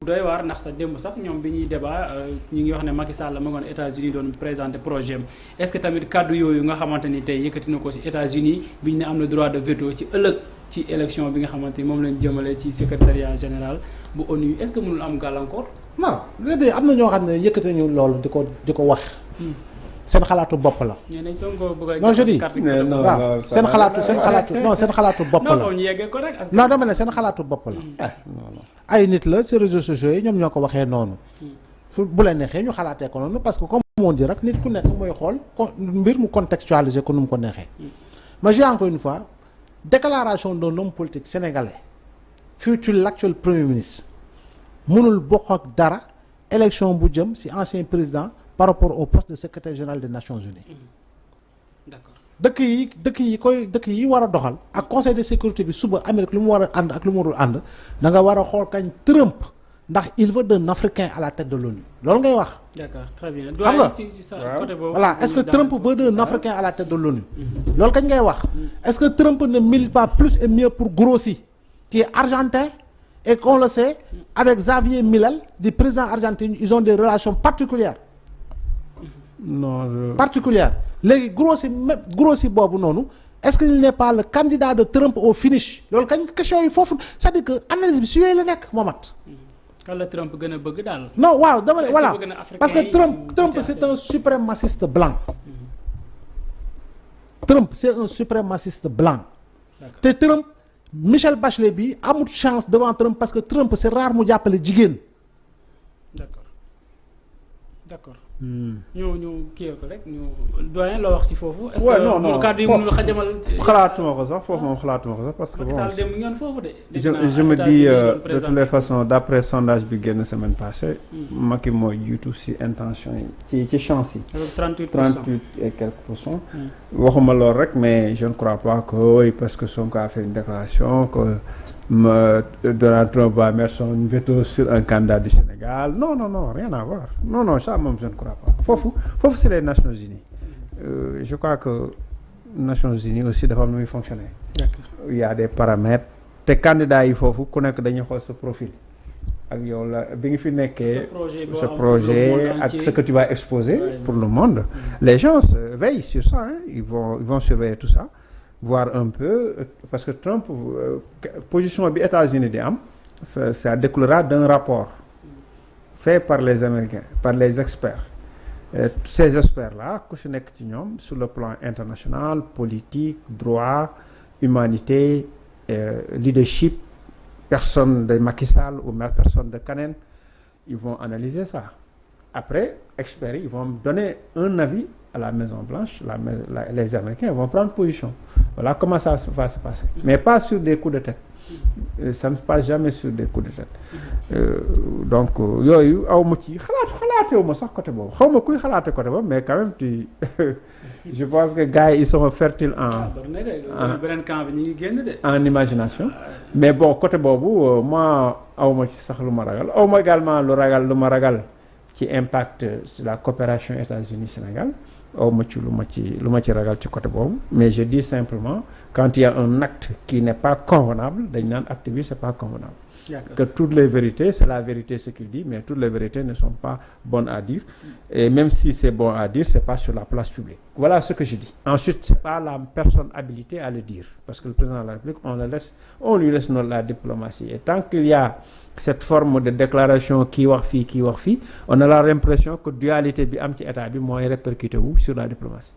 doy waar ndax sa démb sax ñoom bi ñuy débat ñu ngi wax ne Macky Sall ma ngoon États-Unis doon présenter projet am est-ce que tamit kàddu yooyu nga xamante ni tey yëkkati na ko ci États-Unis bi ñu ne am na droit de veto ci ëllëg ci élection bi nga xamante ni moom lañ jëmale ci secrétariat général bu ONU est-ce que mënul am gàllankoor. non c'est-à-dire am na ñoo xam ne yëkkati ñu loolu di ko wax. seen xalaatu bopp la. non je dis waaw seen xalaatu bopp la. non dama ne seen xalaatu bopp la. ay nit la ces réseaux sociaux yi ñoom ñoo ko waxee noonu. fu bu leen neexee ñu xalaatee ko noonu parce que comme on dit rek nit ku nekk mooy xool mbir mu contextualiser ko nu mu ko neexee. mais j'ai encore une fois déclaration d'un homme politique sénégalais futur l'actuel premier ministre mënul bokk ak dara élection bu jëm ci ancien président. par rapport au poste de secrétaire général des Nations Unies. D'accord. dëkk yi war a doxal ak conseil de sécurité bi suba Amérique lu mu war a ànd ak lu mu warul ànd da nga war a xool kañ Trump ndax il veut d'un Africain à la tête de l'ONU loolu ngay wax. D'accord, très bien. xam nga voilà est-ce que Trump veut d'un Africain à la tête de l'ONU loolu kañ ngay wax. est-ce que Trump ne milite pas plus et mieux pour Grossi qui est argentin et qu'on le sait avec Xavier Milei du président argentin ils ont des relations particulières. particulière léegi Grossi boobu noonu est-ce qu'il n'est pas le candidat de Trump au finish loolu kañ question yi foofu c'est-à-dire que analyse bi si yooyu la nekk Momat. kan la Trump gën a bëgg daal. non waaw dama ne voilà parce que Trump c'est un suprémaciste blanc. Trump c'est un suprémaciste blanc. te Trump Michelle Bachelet bi amul chance devant Trump parce que Trump c'est rare mu jàppale jigéen. d'accord. ñu kii ko rek ñu doyen loo wax ci foofu. est-ce que non kàddu yi mënul xajamal. xalaatuma ko sax foofu moom xalaatuma ko sax parce que. Macky Sall dem ngeen foofu de. je me dis de toutes les façons d'après sondage bi génn semaine passée. Macky mooy jiitu ci intention yi ci chance yi. 38 et quelques pourcents. waxuma loolu rek mais je ne crois pas que oui parce que Sonko a fait une déclaration que. Donald Trump va mettre son veto sur un candidat du Sénégal non rien à voir non ça moom je ne crois pas foofu c'est les Nations Unies je crois que Nations Unies aussi dafa am nu muy fonctionner. D'accord. Il y a des paramètres te candidats yi foofu ku nekk dañuy xool sa profil ak yow la bi nga fi nekkee ce projet ak ce que tu vas exposer pour le monde les gens veillent sur ça hein. Ils vont surveiller tout ça voir un peu parce que Trump position bi États-Unis di am ça découlera d'un rapport fait par les Américains par les experts ces experts là ku si nekk ci ñoom sur le plan international politique droit humanité leadership personne de Macky Sall ou même personne de Kaneen ils vont analyser ça après experts ils vont donner un avis à la Maison Blanche les Américains vont prendre position voilà comment ça va se passer mais pas sur des coups de tête ça ne se passe jamais sur des coups de tête donc yooyu aw ma ci xalaatewu ma sax côté boobu xaw ma kuy xalaate côté boobu mais quand même tu je pense que gars yi ils sont fertiles en imagination mais bon côté boobu moi aw ma ci sax lu ma ragal aw ma également lu ma ragal ci impact sur la coopération États-Unis-Sénégal aw ma ci lu ma ci ragal ci côté boobu mais je dis simplement quand il y a un acte qui n'est pas convenable dañ naan acte bi c'est pas convenable. D'accord. Que toutes les vérités c'est la vérité ce qu'il dit mais toutes les vérités ne sont pas bonnes à dire et même si c'est bon à dire c'est pas sur la place publique voilà ce que je dis ensuite c'est pas la personne habilitée à le dire parce que le président de la République on lui laisse la diplomatie et tant qu'il y a cette forme de déclaration kii wax fii on a l'impression que dualité bi am ci état bi mooy répercuté wu sur la diplomatie